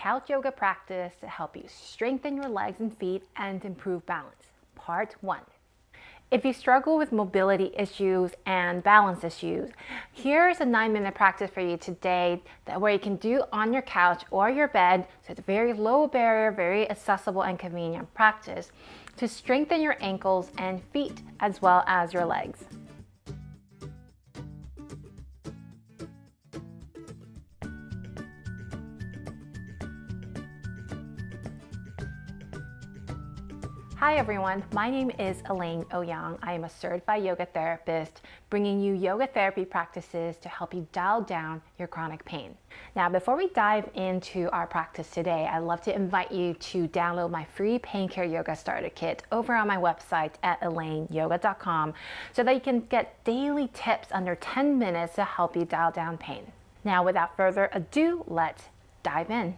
couch yoga practice to help you strengthen your legs and feet and improve balance. Part 1. If you struggle with mobility issues and balance issues, here's a 9-minute practice for you today where you can do on your couch or your bed. So it's a very low barrier, very accessible and convenient practice to strengthen your ankles and feet as well as your legs. Hi everyone, my name is Elaine Ouyang. I am a certified yoga therapist bringing you yoga therapy practices to help you dial down your chronic pain. Now, before we dive into our practice today, I'd love to invite you to download my free Pain Care Yoga Starter Kit over on my website at elaineyoga.com so that you can get daily tips under 10 minutes to help you dial down pain. Now, without further ado, let's dive in.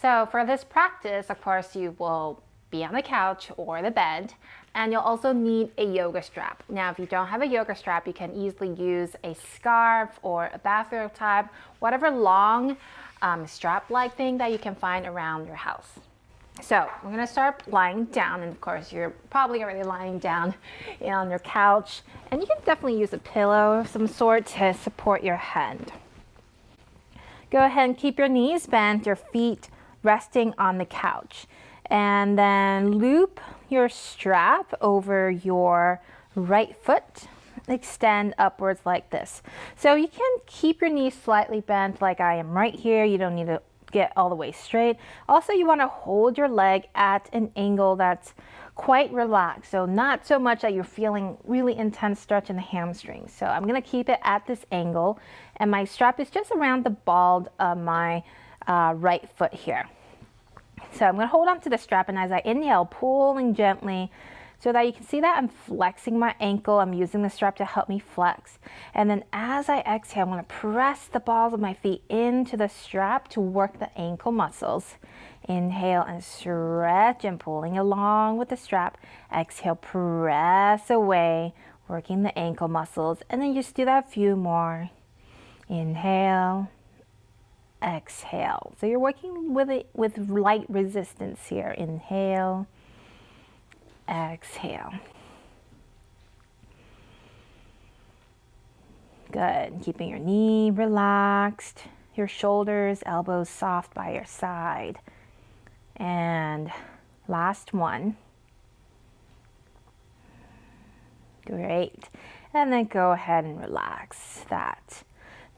So for this practice, of course, you will be on the couch or the bed, and you'll also need a yoga strap. Now, if you don't have a yoga strap, you can easily use a scarf or a bathrobe type, whatever long strap-like thing that you can find around your house. So we're gonna start lying down, and of course you're probably already lying down on your couch, and you can definitely use a pillow of some sort to support your head. Go ahead and keep your knees bent, your feet resting on the couch. And then loop your strap over your right foot. Extend upwards like this. So you can keep your knees slightly bent like I am right here. You don't need to get all the way straight. Also, you want to hold your leg at an angle that's quite relaxed. So not so much that you're feeling really intense stretch in the hamstrings. So I'm going to keep it at this angle. And my strap is just around the ball of my right foot here. So I'm going to hold on to the strap, and as I inhale, pulling gently so that you can see that I'm flexing my ankle. I'm using the strap to help me flex. And then as I exhale, I'm going to press the balls of my feet into the strap to work the ankle muscles. Inhale and stretch and pulling along with the strap. Exhale, press away, working the ankle muscles. And then just do that a few more. Inhale. Exhale. So you're working with it with light resistance here. Inhale, exhale. Good. Keeping your knee relaxed, your shoulders, elbows soft by your side. And last one. Great. And then go ahead and relax that.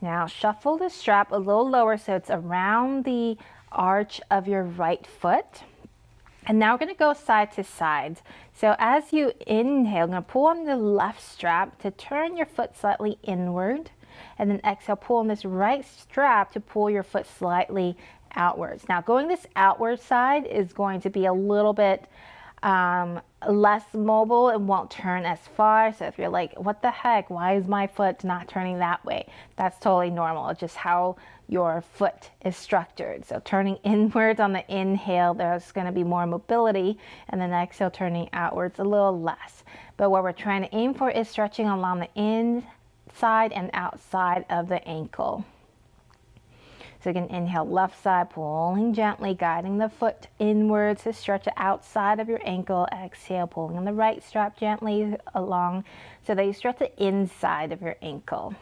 Now shuffle the strap a little lower so it's around the arch of your right foot. And now we're going to go side to side. So as you inhale, I'm going to pull on the left strap to turn your foot slightly inward. And then exhale, pull on this right strap to pull your foot slightly outwards. Now going this outward side is going to be a little bit less mobile and won't turn as far. So if you're like, what the heck, why is my foot not turning that way? That's totally normal. It's just how your foot is structured. So turning inwards on the inhale, there's going to be more mobility, and then exhale, turning outwards a little less. But what we're trying to aim for is stretching along the inside and outside of the ankle. So you can inhale left side, pulling gently, guiding the foot inwards to stretch it outside of your ankle. Exhale, pulling on the right strap gently along so that you stretch the inside of your ankle.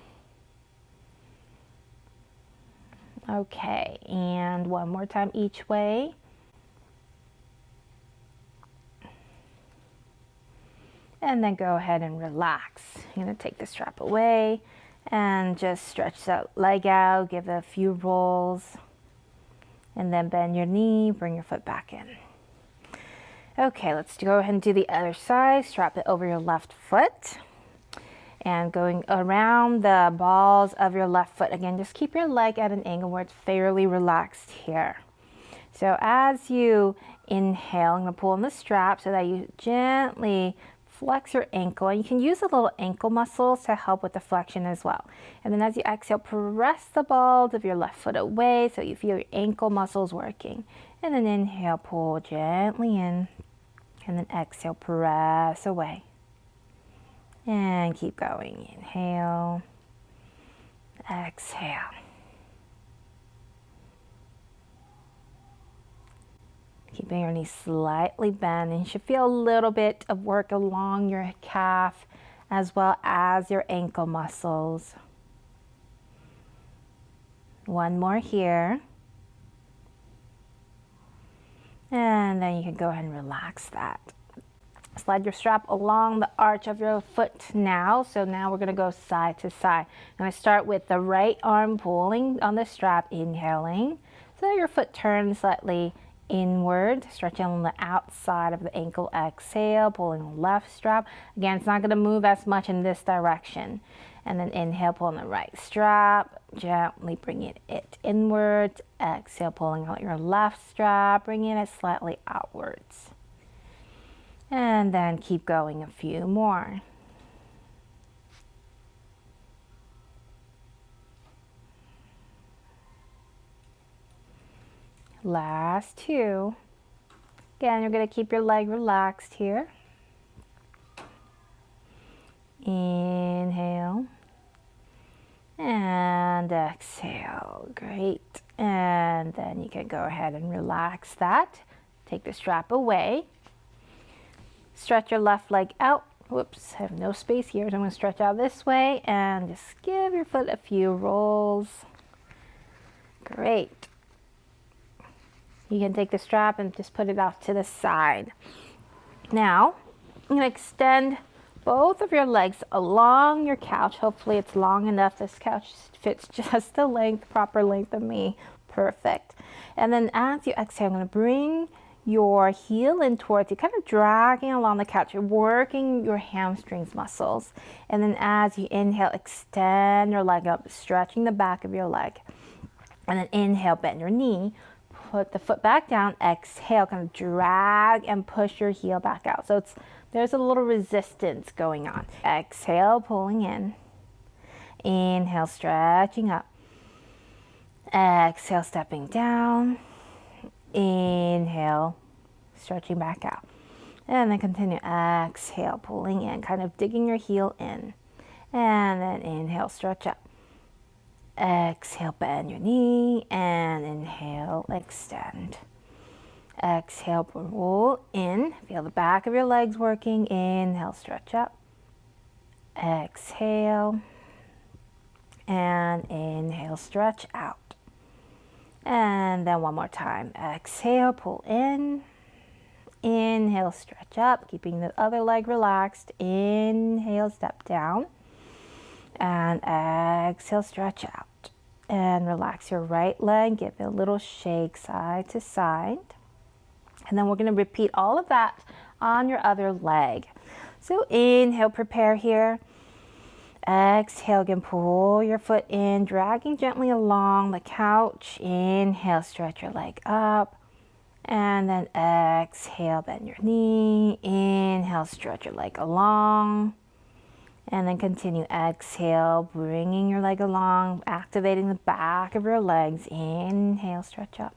Okay, and one more time each way. And then go ahead and relax. You're going to take the strap away. And just stretch that leg out, give it a few rolls, and then bend your knee, bring your foot back in. Okay, let's go ahead and do the other side. Strap it over your left foot and going around the balls of your left foot. Again, just keep your leg at an angle where it's fairly relaxed here. So as you inhale, I'm going to pull on the strap so that you gently flex your ankle, and you can use the little ankle muscles to help with the flexion as well. And then as you exhale, press the balls of your left foot away so you feel your ankle muscles working. And then inhale, pull gently in, and then exhale, press away. And keep going. Inhale, exhale. Keeping your knees slightly bent, and you should feel a little bit of work along your calf as well as your ankle muscles. One more here. And then you can go ahead and relax that. Slide your strap along the arch of your foot now. So now we're going to go side to side. I'm going to start with the right arm pulling on the strap, inhaling. So your foot turns slightly inward, stretching on the outside of the ankle. Exhale, pulling the left strap. Again, it's not going to move as much in this direction. And then inhale, pulling the right strap, gently bringing it inwards. Exhale, pulling out your left strap, bringing it slightly outwards. And then keep going a few more. Last two. Again, you're going to keep your leg relaxed here. Inhale and exhale. Great. And then you can go ahead and relax that. Take the strap away. Stretch your left leg out. Whoops, I have no space here, so I'm going to stretch out this way and just give your foot a few rolls. Great. You can take the strap and just put it off to the side. Now, I'm going to extend both of your legs along your couch. Hopefully it's long enough. This couch fits just the length, proper length of me. Perfect. And then as you exhale, I'm going to bring your heel in towards you, kind of dragging along the couch. You're working your hamstrings muscles. And then as you inhale, extend your leg up, stretching the back of your leg. And then inhale, bend your knee. Put the foot back down, exhale, kind of drag and push your heel back out. So there's a little resistance going on. Exhale, pulling in. Inhale, stretching up. Exhale, stepping down. Inhale, stretching back out. And then continue, exhale, pulling in, kind of digging your heel in. And then inhale, stretch up. Exhale, bend your knee, and inhale, extend. Exhale, roll in. Feel the back of your legs working. Inhale, stretch up. Exhale, and inhale, stretch out. And then one more time. Exhale, pull in. Inhale, stretch up, keeping the other leg relaxed. Inhale, step down. And exhale, stretch out. And relax your right leg, give it a little shake side to side. And then we're going to repeat all of that on your other leg. So inhale, prepare here. Exhale, again, pull your foot in, dragging gently along the couch. Inhale, stretch your leg up. And then exhale, bend your knee. Inhale, stretch your leg along. And then continue, exhale, bringing your leg along, activating the back of your legs. Inhale, stretch up.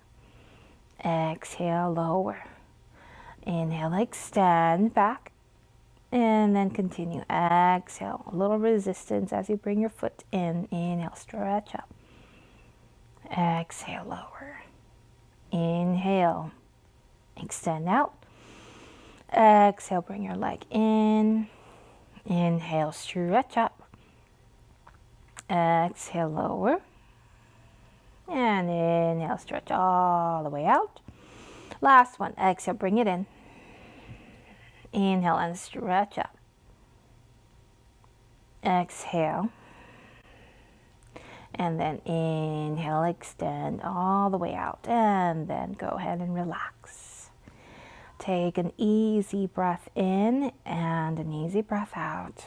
Exhale, lower. Inhale, extend back. And then continue, exhale. A little resistance as you bring your foot in. Inhale, stretch up. Exhale, lower. Inhale, extend out. Exhale, bring your leg in. Inhale, stretch up. Exhale, lower. And inhale, stretch all the way out. Last one, exhale, bring it in. Inhale and stretch up. Exhale. And then inhale, extend all the way out. And then go ahead and relax. Take an easy breath in and an easy breath out.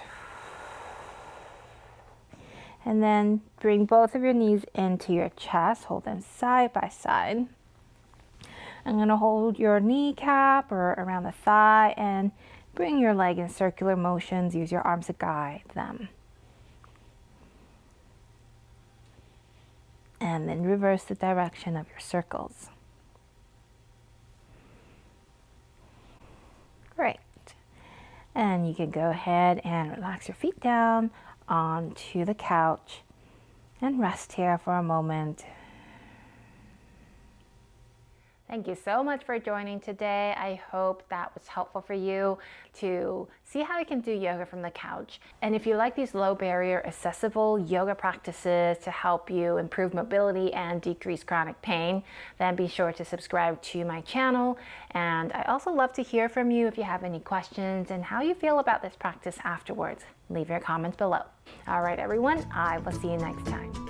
And then bring both of your knees into your chest. Hold them side by side. I'm going to hold your kneecap or around the thigh and bring your leg in circular motions. Use your arms to guide them. And then reverse the direction of your circles. Great. And you can go ahead and relax your feet down onto the couch and rest here for a moment. Thank you so much for joining today. I hope that was helpful for you to see how you can do yoga from the couch. And if you like these low barrier, accessible yoga practices to help you improve mobility and decrease chronic pain, then be sure to subscribe to my channel. And I also love to hear from you if you have any questions and how you feel about this practice afterwards. Leave your comments below. All right, everyone, I will see you next time.